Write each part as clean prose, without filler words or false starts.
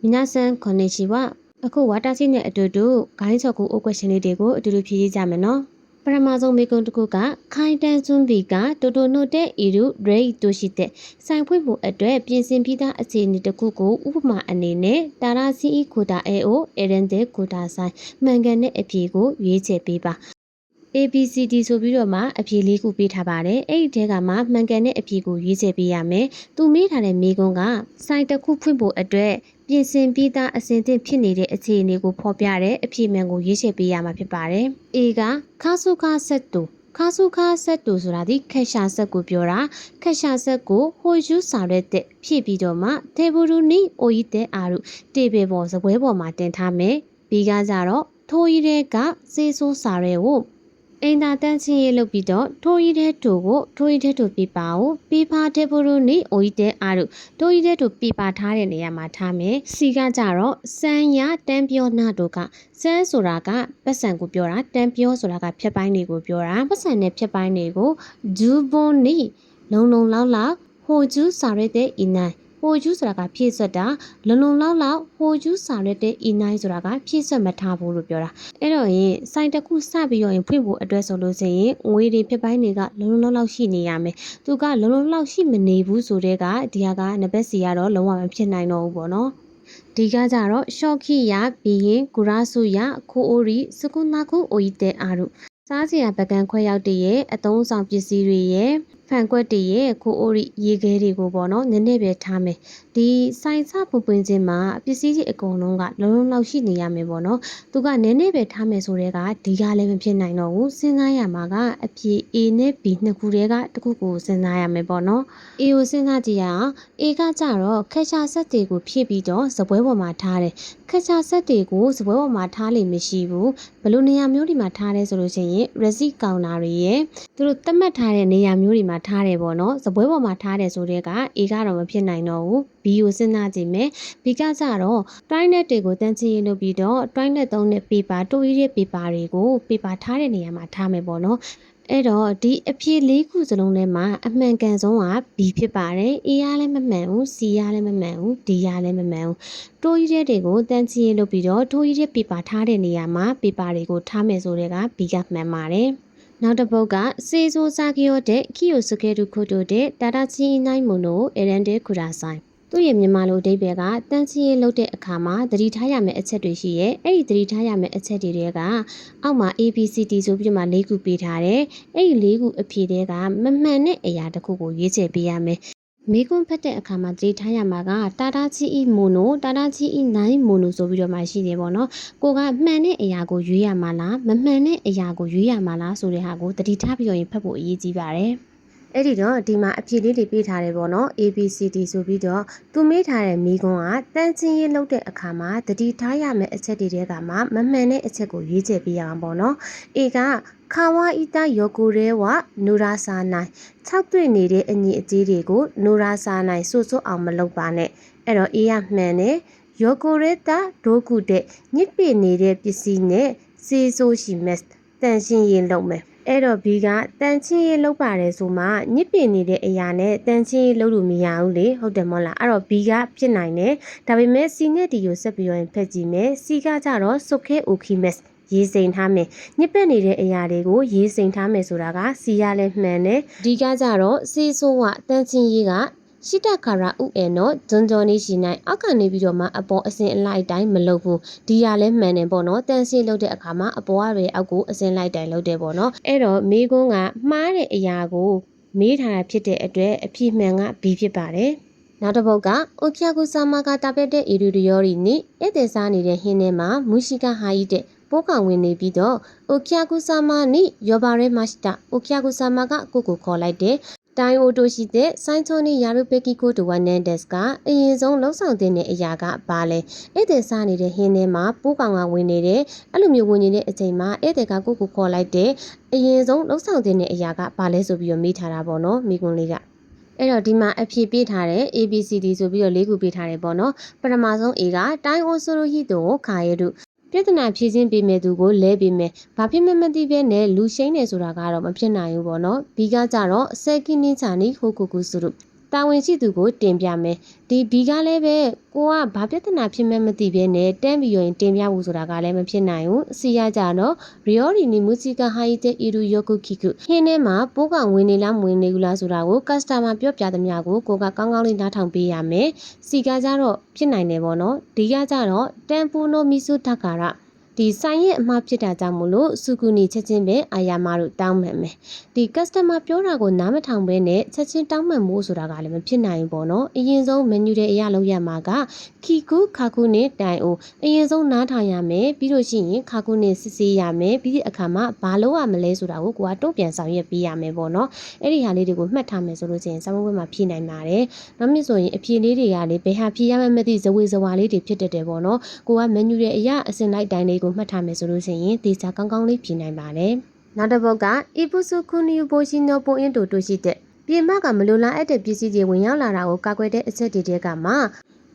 皆さんこんにちは。အခု私နဲ့အတူတူဂိုင်းဆော့ကူအိုကွက်ရှင်လေးတွေကိုအတူတူဖြည့်ကြမယ်နော်ပထမဆုံးမိကွန်းတစ်ခုကခိုင်တန်စွန်းဘီကတိုတိုနိုတဲ့ဤရုရိတ်တိုရှိတဲ့ဆိုင်ဖွင့်မှုအတွက်ပြင်ဆင်ပြီးသားအခြေအနေတစ်ခုကိုဥပမာအနေနဲ့တာရာစီအီခိုတာအဲအိုအရန်တဲ့ခိုတာဆိုင်မှန်ကန်တဲ့အဖြေကိုရွေးချယ်ပေးပါ ABCD ဆိုပြီးတော့မှအဖြေလေးခုပေးထားပါတယ်အဲ့ဒီထဲကမှမှန်ကန်တဲ့အဖြေကိုရွေးချယ်ပေးရမယ်သူမေးထားတဲ့မိကွန်းကဆိုင်တစ်ခုဖွင့်ဖို့အတွက်ပြင်ဆင်ပြီးသားအစဉ်သင့်ဖြစ်နေတဲ့အခြေအနေကိုဖော်ပြတဲ့အဖြေမှန်ကိုရွေးချယ်ပေးရမှာဖြစ်ပါတယ် A ကခါဆုခါဆက်တူခါဆုခါဆက်တူဆိုတာဒီခက်ရှာဆက်ကိုပြောတာခက်ရှာဆက်ကိုဟိုယူဆောင်တဲ့ဖြည့်ပြီးတော့မှတေဘူရူနီအိုယီတဲ့အာရုတေဘေပေါ်စပွဲပေါ်မှာတင်ထားမယ် B ကကြတော့ထိုးရီတဲ့ကစေးဆိုးစာရဲကိုအင်တာတန်ချင်းရေးလုပ်ပြီးတော့ထိုးရီတဲ့တူကိုထိုးရီတဲ့တူပြပါကိုပြပါတဲ့ဘူရူနီအိုယီတဲ့အာရုထိုးရီတဲ့တူပြပါထားတဲ့နေရာမှာထားမယ် C ကကြတော့စမ်းရတန်းပြောနာတို့ကစမ်းဆိုတာကပတ်စံကိုပြောတာတန်းပြောဆိုတာကဖြတ်ပိုင်းတွေကိုပြောတာပတ်စံနဲ့ဖြတ်ပိုင်းတွေကိုဂျူဘွန်နီလုံလုံလောက်လောက်ဟိုဂျူးစာရဲတဲ့အင်းနိုင်ဟိုကျူးဆိုတာကဖြည့်ဆွတ်တာလုံလုံလောက်လောက်ဟိုကျူးစာရက်တဲ့အီနိုင်ဆိုတာကဖြည့်ဆွတ်မထားဘူးလို့ပြောတာအဲ့တော့ရင်စိုင်းတစ်ခုစပြီးတော့ရင်ဖွင့်ဖို့အတွက်ဆိုလို့ရှိရင်ငွေတွေဖြစ်ပိုင်းတွေကလုံလုံလောက်လောက်ရှိနေရမယ်သူကလုံလုံလောက်ရှိမနေဘူးဆိုတဲ့ကဒီဟာကနံပါတ်စီကတော့လုံးဝမဖြစ်နိုင်တော့ဘူးပေါ့နော်ဒီကကြတော့ရှော့ခိရပြီးရင်ဂူရာဆူရခိုအိုရီစကုနာခုအိုယီတဲ့အာရုစားစရာပကံခွဲရောက်တည်းရဲ့အသုံးဆောင်ပစ္စည်းတွေရဲ့ဖန်ကွက်တည်းရဲ့ခိုအိုရီရေခဲတွေကိုပေါ့နော်နည်းနည်းပဲထားမယ်ဒီဆိုင်စပူပွင့်ခြင်းမှာပစ္စည်းကြီးအကုန်လုံးကလုံးလုံးလောက်ရှိနေရမယ်ပေါ့နော်သူကနည်းနည်းပဲထားမယ်ဆိုတဲ့ကဒီကလည်းမဖြစ်နိုင်တော့ဘူးစဉ်းစားရမှာကအဖြေ A နဲ့ B နှစ်ခုတည်းကတစ်ခုကိုစဉ်းစားရမယ်ပေါ့နော် A ကိုစဉ်းစားကြည့်ရအောင် A ကကြတော့ခက်ရှာဆက်တွေကိုဖြည့်ပြီးတော့စပွဲပေါ်မှာထားတယ်ခက်ရှာဆက်တွေကိုစပွဲပေါ်မှာထားလိမ့်မရှိဘူးဘယ်လိုနေရာမျိုးတွေမှာထားလဲဆိုလို့ရှိရင် receipt counter တွေရဲ့သူတို့သတ်မှတ်ထားတဲ့နေရာမျိုးတွေမှာထားတယ်ပေါ့နော်စပွဲပေါ်မှာထားတယ်ဆိုတဲ့က A ကတော့မဖြစ်နိုင်တော့ဘူး B ကိုစဉ်းစားကြည့်မယ် B ကကြတော့ toilet တွေကိုတန်းချရေးလုပ်ပြီးတော့ toilet သုံးတဲ့ paper တိုးရီးတဲ့ paper တွေကို paper ထားတဲ့နေရာမှာထားမယ်ပေါ့နော်အဲ့တော့ဒီအဖြေ၄ခုစလုံးထဲမှာအမှန်ကန်ဆုံးက B ဖြစ်ပါတယ် A ကလည်းမမှန်ဘူး C ကလည်းမမှန်ဘူး D ကလည်းမမှန်ဘူးတိုးရီးတဲ့တွေကိုတန်းချရေးလုပ်ပြီးတော့တိုးရီးတဲ့ paper ထားတဲ့နေရာမှာ paper တွေကိုထားမယ်ဆိုတဲ့က B ကမှန်ပါတယ်နောက်တစ်ပုဒ်ကစေဆိုစာကီယိုတဲ့ခီယိုစကဲတူခိုတိုတဲ့တာတာချီနိုင်မွန်နိုအရန်တဲ့ခူရာဆိုင်သူ့ရဲ့မြန်မာလိုအဓိပ္ပာယ်ကတန်းချီရေးလုပ်တဲ့အခါမှာသတိထားရမယ့်အချက်တွေရှိရဲ့အဲ့ဒီသတိထားရမယ့်အချက်တွေကအောက်မှာ ABCD ဆိုပြီးမှ၄ခုပေးထားတယ်အဲ့ဒီ၄ခုအဖြေတွေကမမှန်တဲ့အရာတစ်ခုကိုရွေးချယ်ပေးရမယ်မိကွန်းဖတ်တဲ့အခါမှာသတိထားရမှာကတာတာချီအီမိုနိုတာတာချီအီနိုင်မိုနိုဆိုပြီးတော့မှရှိတယ်ပေါ့နော်ကိုကမှန်တဲ့အရာကိုရွေးရမှာလားမမှန်တဲ့အရာကိုရွေးရမှာလားဆိုတဲ့ဟာကိုသတိထားပြီးတော့ရင်ဖတ်ဖို့အရေးကြီးပါတယ်အဲ့ဒီတော့ဒီမှာအဖြေလေးတွေပေးထားတယ်ပေါ့နော် ABCD ဆိုပြီးတော့သူမေးထားတဲ့မိကွန်းကတန်းချင်းရေးလုပ်တဲ့အခါမှာသတိထားရမယ့်အချက်တွေကမှမမှန်တဲ့အချက်ကိုရွေးချယ်ပေးရအောင်ပေါ့နော် A ကခါဝါအီတာယောကိုရဲဝနူရာစာနိုင်6တွေ့နေတဲ့အညီအကြေးတွေကိုနူရာစာနိုင်စွတ်စွတ်အောင်မလုပ်ပါနဲ့အဲ့တော့ A ကမှန်တယ်ယောကိုရဲတာဒိုကုတဲ့ညစ်ပေနေတဲ့ပစ္စည်းနဲ့စေဆိုရှိမက်တန်ရှင်းရင်လုပ်မယ်အဲ့တော့ B ကတန်ချင်းရေးလုပ်ပါတယ်ဆိုမှညစ်ပင်နေတဲ့အရာနဲ့တန်ချင်းရေးလုပ်လို့မရဘူးလေဟုတ်တယ်မဟုတ်လားအဲ့တော့ B ကဖြစ်နိုင်တယ်ဒါပေမဲ့ C နဲ့ D ကိုဆက်ပြီးတော့ဖက်ကြည့်မယ် C ကကြတော့ Soke Okimes ရေးစိန်ထားမယ်ညစ်ပက်နေတဲ့အရာတွေကိုရေးစိန်ထားမယ်ဆိုတာက C ရလည်းမှန်တယ် D ကကြတော့စေဆိုးဝတန်ချင်းရေးကရှိတခါရာဥအဲနော်ဂျွန်ဂျော်နေရှိနိုင်အောက်ကနေပြီးတော့မှအပေါ်အစင်အလိုက်တိုင်းမလုပ်ဘူးဒီရလဲမှန်တယ်ပေါ့နော်တန်ရှင်းလုပ်တဲ့အခါမှာအပေါ်ကပဲအောက်ကိုအစင်လိုက်တိုင်းလုပ်တယ်ပေါ့နော်အဲ့တော့မေးခွန်းကမှားတဲ့အရာကိုမေးထားတာဖြစ်တဲ့အတွက်အဖြေမှန်က B ဖြစ်ပါတယ်နောက်တစ်ပုဒ်ကအိုကီယာကူဆာမာကတာပက်တဲ့အီရူရီယောရီနိဧည့်သည်စားနေတဲ့ဟင်းထဲမှာမူရှိကဟာယီတဲ့ပိုးကောင်ဝင်နေပြီးတော့အိုကီယာကူဆာမာနိယောဘာရဲမတ်တာအိုကီယာကူဆာမာကကိုခေါ်လိုက်တယ်တိုင်အိုတိုရှိတဲ့ဆိုင်းချောနီယာရုပက်ကီကိုတူဝနန်ဒက်စ်ကအရင်ဆုံးလှုပ်ဆောင်တဲ့အရာကဘာလဲဧည့်သည်စားနေတဲ့ဟင်းထဲမှာပိုးကောင်ကဝင်နေတယ်အဲ့လိုမျိုးဝင်နေတဲ့အချိန်မှာဧည့်သည်ကကိုခေါ်လိုက်တဲ့အရင်ဆုံးလှုပ်ဆောင်တဲ့အရာကဘာလဲဆိုပြီးတော့မေးထားတာပေါ့နော်မိကွန်းလေးကအဲ့တော့ဒီမှာအဖြေပေးထားတဲ့ ABCD ဆိုပြီးတော့၄ခုပေးထားတယ်ပေါ့နော်ပထမဆုံး A ကတိုင်အိုဆိုရိုဟီတိုကိုခါရဲတုပြဿနာဖြေရှင်းပေးမယ်သူကိုလဲပေးမယ်။ဘာဖြစ်မှမသိပဲနဲ့လူရှိန်နေဆိုတာကတော့မဖြစ်နိုင်ဘူးပေါ့နော်။ B ကကြတော့ဆယ်ကီနီချာနီဟိုကူကူစုရု တာဝန်ရှိသူကိုတင်ပြမယ်ဒီဘီကလည်းပဲကိုကဘာပြဿနာဖြစ်မှမသိဘဲနဲ့တန်းပြီးရင်တင်ပြဖို့ဆိုတာကလည်းမဖြစ်နိုင်ဘူးစီရကြတော့ရီယောရီနီမူစီကာဟာယီတဲ့အီရူယောကုခိကုဟင်းထဲမှာပိုးကောင်ဝင်နေလားမဝင်နေဘူးလားဆိုတာကိုကစတမာပြောပြသမျှကိုကိုကကောင်းကောင်းလေးနားထောင်ပေးရမယ်စီကကြတော့ဖြစ်နိုင်တယ်ပေါ့နော်ဒီကကြတော့တန်ပူနိုမီဆုတက္ကာရဒီဆိုင်ရဲ့အမှားဖြစ်တာကြောင့်မို့လို့စုကူနီချက်ချင်းပဲအာယာမတို့တောင်းမှန်မယ်ဒီ customer ပြောတာကိုနားမထောင်ဘဲနဲ့ချက်ချင်းတောင်းမှန်မှုဆိုတာကလည်းမဖြစ်နိုင်ဘူးပေါ့နော်အရင်ဆုံး menu တဲ့အရာလုံးရမှာကခီကူခါကူနဲ့တိုင်အိုအရင်ဆုံးနားထောင်ရမယ်ပြီးလို့ရှိရင်ခါကူနဲ့စစ်ဆေးရမယ်ပြီးတဲ့အခါမှာဘာလို့ရမလဲဆိုတာကိုကိုကတုံ့ပြန်ဆောင်ရွက်ပေးရမယ်ပေါ့နော်အဲ့ဒီဟာလေးတွေကိုမှတ်ထားမယ်ဆိုလို့ရှိရင်စာမွေးမှာဖြည့်နိုင်ပါတယ်နောက်မြင့်ဆိုရင်အဖြေလေးတွေကလေဘယ်ဟာဖြည့်ရမှမသိဇဝေဇဝါလေးတွေဖြစ်တတ်တယ်ပေါ့နော်ကိုက menu ရဲ့အရာအစင်လိုက်တိုင်းလေးကိုမှတ်ထားမယ်ဆိုလို့ရှိရင်ဒီစာကောင်းကောင်းလေးဖြည့်နိုင်ပါတယ်နောက်တစ်ပုဒ်က Ibusu Kuniyu Boshino Pointo တို့ရှိတဲ့ပြင်မကမလိုလားအပ်တဲ့ပစ္စည်းတွေဝင်ရောက်လာတာကိုကာကွယ်တဲ့အချက်တွေကမှ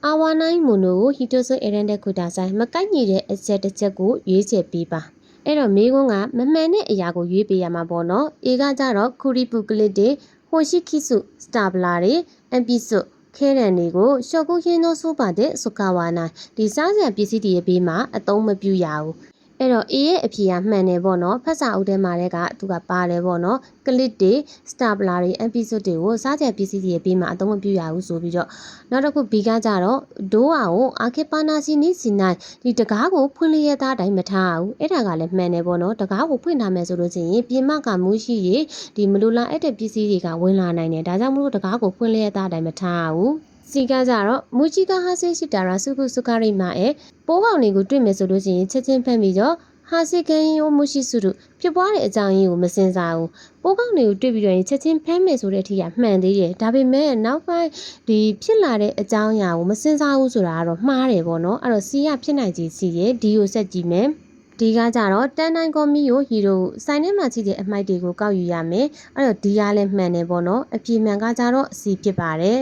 အာဝါနိုင်မွန်တို့ကိုဟီတိုဆိုအရန်တဲ့ခုတာဆိုင်မကိုက်ညီတဲ့အချက်တစ်ချက်ကိုရွေးချယ်ပေးပါအဲ့တော့မေကွန်းကမမှန်တဲ့အရာကိုရွေးပေးရမှာပေါ့နော်အေကကြတော့ခူရီပူကလစ်တွေဟိုရှိခိစုစတာပလာတွေအပီစုခဲရန်တွေကိုရှော့ကုဟင်းသောဆိုပါတဲ့စုကဝါနိုင်ဒီစားစရာပစ္စည်းတွေရဲ့ဘေးမှာအသုံးမပြုရဘူးအဲ့တော့ A ရဲ့အဖြေကမှန်တယ်ပေါ့နော်ဖတ်စာအုပ်ထဲမှာလည်းကသူကပါတယ်ပေါ့နော်ကလစ်တွေစတာပလာတွေ episode တွေကိုစားကြပစ္စည်းတွေပြီးမှအသုံးမပြုရဘူးဆိုပြီးတော့နောက်တစ်ခု B ကကြတော့ဒိုးအာကိုအာခေပါနာစီနီစီနိုင်ဒီတကားကိုဖွင့်လျက်သားအတိုင်းမထားဘူးအဲ့ဒါကလည်းမှန်တယ်ပေါ့နော်တကားကိုဖွင့်ထားမယ်ဆိုလို့ရှိရင်ပြင်မကမူးရှိရဒီမလိုလားအဲ့တဲ့ပစ္စည်းတွေကဝင်လာနိုင်တယ်ဒါကြောင့်မလို့တကားကိုဖွင့်လျက်သားအတိုင်းမထားဘူးစီကကြတော့မူချီကဟာဆေရှိတာရာစုခုစုခရိမာရဲ့ပိုးကောင်တွေကိုတွေ့မယ်ဆိုလို့ရှိရင်ချက်ချင်းဖမ်းပြီးတော့ဟာစီကန်ယောမရှိစုတို့ဖြစ်ပွားတဲ့အကြောင်းရင်းကိုမစင်စားဘူးပိုးကောင်တွေကိုတွေ့ပြီးတော့ချက်ချင်းဖမ်းမယ်ဆိုတဲ့အထိကမှန်သေးတယ်ဒါပေမဲ့နောက်ပိုင်းဒီဖြစ်လာတဲ့အကြောင်းအရာကိုမစင်စားဘူးဆိုတာကတော့မှားတယ်ပေါ့နော်အဲ့တော့စီကဖြစ်နိုင်ကြီးစီရဲ့ဒီကိုဆက်ကြည့်မယ်ဒီကကြတော့တန်တိုင်းကော်မီကိုဟီရိုစိုင်းထဲမှာကြည့်တဲ့အမိုက်တွေကိုကောက်ယူရမယ်အဲ့တော့ဒီကလည်းမှန်တယ်ပေါ့နော်အပြေမှန်ကကြတော့စီဖြစ်ပါတယ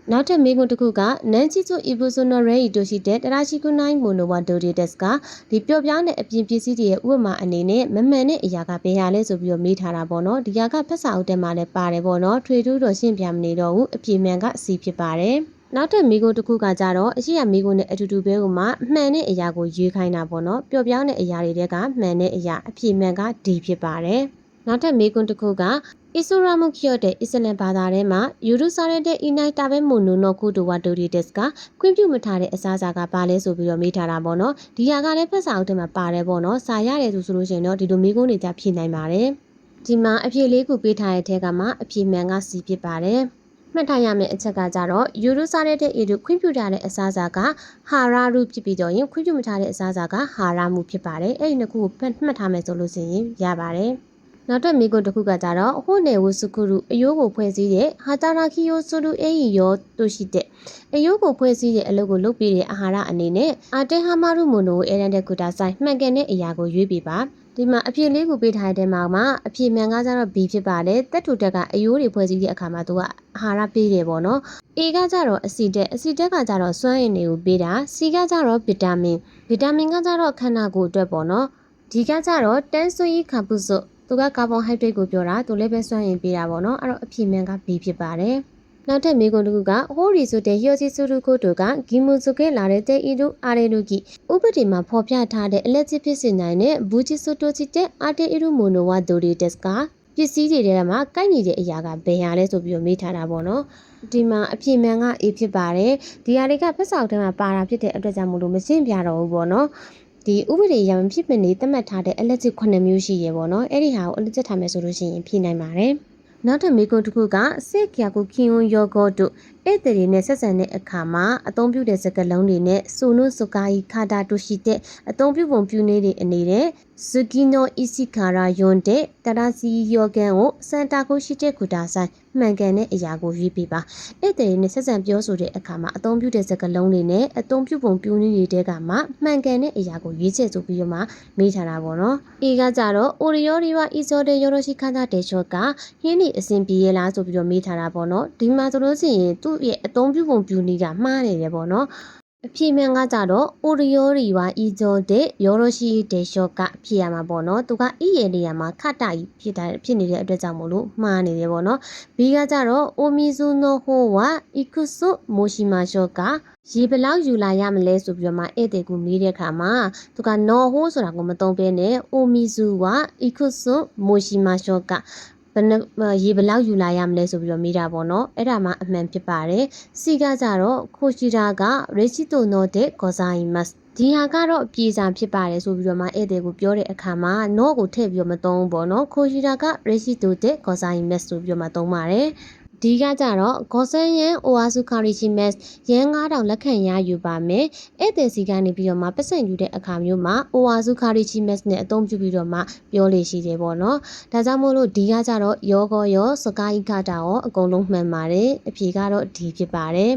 ်နောက်ထပ်မေးခွန်းတစ်ခုကနန်ချီချိုအီဘူဆိုနိုရေတိုရှိတဲ့တရာရှိကုနိုင်မိုနိုဝါဒိုဒီတက်စ်ကဒီပျော့ပြောင်းတဲ့အပြင်ပစ္စည်းတွေရဲ့ဥပမာအနေနဲ့မမှန်တဲ့အရာကဘယ်ဟာလဲဆိုပြီးတော့မေးထားတာပေါ့နော်ဒီကဖက်စာအုပ်ထဲမှာလည်းပါတယ်ပေါ့နော်ထွေထူးတော့ရှင်းပြမနေတော့ဘူးအပြေမှန်ကစီဖြစ်ပါတယ်နောက်ထပ်မိကိုတစ်ခုကကြတော့အရှိရမိကိုနဲ့အတူတူပဲဟိုမှာမှန်တဲ့အရာကိုရွေးခိုင်းတာပေါ့နော်ပျော့ပြောင်းတဲ့အရာတွေတဲကမှန်တဲ့အရာအပြေမှန်ကဒီဖြစ်ပါတယ်နောက်ထပ်မိကွန်းတစ်ခုကအစ္စရာမုခိယတဲ့အစ္စလမ်ဘာသာထဲမှာယူရုစာရက်တဲ့အီနိုင်တာပဲမွန်နိုနောကုတိုဝါဒိုရီတက်စ်ကခွင့်ပြုမထားတဲ့အစားအစာကဘာလဲဆိုပြီးတော့မေးထားတာပေါ့နော်ဒီဟာကလည်းဖက်စာအုပ်ထဲမှာပါတယ်ပေါ့နော်စာရတယ်ဆိုလို့ရှိရင်တော့ဒီလိုမိကွန်းတွေကြဖြေနိုင်ပါတယ်ဒီမှာအဖြေလေးခုပေးထားတဲ့ထဲကမှအဖြေမှန်ကစီဖြစ်ပါတယ်မှတ်ထားရမယ့်အချက်ကကြတော့ယူရုစာရက်တဲ့အီတို့ခွင့်ပြုထားတဲ့အစားအစာကဟာရာရုဖြစ်ပြီးတော့ရင်ခွင့်ပြုမထားတဲ့အစားအစာကဟာရာမှုဖြစ်ပါတယ်အဲ့ဒီနှစ်ခုကိုမှတ်ထားမယ်ဆိုလို့ရှိရင်ရပါတယ်နောက်တစ်မိကွန်းတစ်ခုကကြတော့ဟိုနေဝစုခုရုအယိုးကိုဖွဲ့စည်းတဲ့ဟာတာရာခီယိုဆိုလူအေယီယောတို့ရှိတဲ့အယိုးကိုဖွဲ့စည်းတဲ့အလုပ်ကိုလုပ်ပြီးတဲ့အာဟာရအနေနဲ့အာတေဟာမာရုမွန်နိုအေရန်တဲ့ကူတာဆိုင်မှန်ကန်တဲ့အရာကိုရွေးပေးပါဒီမှာအဖြေလေးကိုပေးထားတဲ့မှာအဖြေမှန်ကကြတော့ B ဖြစ်ပါတယ်တက်ထူတက်ကအယိုးတွေဖွဲ့စည်းတဲ့အခါမှာသူကအာဟာရပေးတယ်ပေါ့နော် A ကကြတော့အဆီတက်ကကြတော့စွမ်းအင်တွေကိုပေးတာ C ကကြတော့ဗီတာမင်ကကြတော့ခန္ဓာကိုယ်အတွက်ပေါ့နော်ဒီကကြတော့တန်ဆွေးခါပုစုသူကကာဗွန်ဟိုက်ဒရိတ်ကိုပြောတာသူလည်းပဲစွမ်းအင်ပေးတာပေါ့နော်အဲ့တော့အဖြေမှန်က B ဖြစ်ပါတယ်နောက်ထပ်မေးခွန်းတစ်ခုကဟိုရီဆိုတဲ့ဟီယိုစီဆူရူကိုတိုကဂီမူစုကဲလာတဲ့တဲ့အီဒူအာရေလူကီဥပဒေမှာဖော်ပြထားတဲ့အလက်ချစ်ဖြစ်စင်နိုင်တဲ့ဘူချီဆိုတိုချီတဲ့အာတေအီဒူမိုနိုဝါဒိုရီတက်စ်ကပစ္စည်းတွေထဲမှာကိုက်ညီတဲ့အရာကဘယ်ဟာလဲဆိုပြီးတော့မေးထားတာပေါ့နော်ဒီမှာအဖြေမှန်က A ဖြစ်ပါတယ်ဒီဟာတွေကဖက်စာအုပ်ထဲမှာပါတာဖြစ်တဲ့အတွက်ကြောင့်မလို့မရှင်းပြတော့ဘူးပေါ့နော်ဒီဥပဒေရမဖြစ်မနေသတ်မှတ်ထားတဲ့အလက်ချစ်9မျိုးရှိရပေါ့နော်အဲ့ဒီဟာကိုအလက်ချစ်ထားမယ်ဆိုလို့ရှိရင်ဖြေနိုင်ပါတယ်နောက်ထပ်မေးခွန်းတစ်ခုကစေကီယာကိုခင်းဝယောဂေါတို့ဧည့်သည်တွေနဲ့ဆက်ဆံတဲ့အခါမှာအသုံးပြုတဲ့စကားလုံးတွေနဲ့ဆိုနိုဆိုကာယီခါတာတို့ရှိတဲ့အသုံးပြုပုံပြုနည်းတွေအနေနဲ့ဇူကီနိုအီစီခါရာယွန်တဲ့တရာစီယောဂန်ကိုစန်တာကိုရှိတဲ့ကူတာဆိုင်မှန်ကန်တဲ့အရာကိုရွေးပေးပါဧည့်သည်တွေနဲ့ဆက်ဆံပြောဆိုတဲ့အခါမှာအသုံးပြုတဲ့စကားလုံးတွေနဲ့အသုံးပြုပုံပြုနည်းတွေတဲကမှမှန်ကန်တဲ့အရာကိုရွေးချယ်ဆိုပြီးတော့မှမေးထားတာပေါ့နော်အေကကြတော့အိုရီယိုရီဝါအီဆိုတဲ့ယောရိုရှိခါတာတေချောကဟင်းနေအစဉ်ပြေးရလားဆိုပြီးတော့မေးထားတာပေါ့နော်ဒီမှာဆိုလို့ရှိရင်သူ့ရဲ့အသုံးပြုပုံပြုနည်းကမှားနေတယ်ပေါ့နော် အဖြစ်မှန်ကကြတော့ Oreo ရီဝါအီဂျိုတဲ့ယောရရှိတဲ့ရှော့ကဖြစ်ရမှာပေါ့နော်သူက E ရဲ့နေရာမှာခတာကြီးဖြစ်နေတဲ့အတွက်ကြောင့်မို့လို့မှားနေတယ်ပေါ့နော် B ကကြတော့ Omizuno ho wa ikusu moshimashou ကရေဘလောက်ယူလာရမလဲဆိုပြီးတော့မှဧည့်သည်ကိုမေးတဲ့အခါမှာသူက no ho ဆိုတာကိုမသုံးဘဲနဲ့ Omizu wa ikusu moshimashou ကရေဘလောက်ယူလာရမလဲဆိုပြီးတော့မေးတာပေါ့နော်အဲ့ဒါမှအမှန်ဖြစ်ပါတယ်စီကကြတော့ခိုရှိတာက Rechito no de gozaimasu ဒီဟာကတော့အပြေစာဖြစ်ပါတယ်ဆိုပြီးတော့မှဧည့်သည်ကိုပြောတဲ့အခါမှာ no ကိုထည့်ပြီးတော့မသုံးဘူးပေါ့နော်ခိုရှိတာက Rechito de gozaimasu ဆိုပြီးတော့မှသုံးပါတယ်ဒီကကြတော့ဂေါ်ဆန်ယန်အိုအာစုခါရီချီမက်ရန်9000လက်ခံရယူပါမယ်ဧည့်သည်စီကနေပြီးတော့မှပတ်စံယူတဲ့အခါမျိုးမှာအိုအာစုခါရီချီမက်နဲ့အသုံးပြုပြီးတော့မှပြောလေရှိတယ်ပေါ့နော်ဒါကြောင့်မို့လို့ဒီကကြတော့ယောကောရောစကိုင်းခတာရောအကုန်လုံးမှန်ပါတယ်အဖြေကတော့ဒီဖြစ်ပါတယ်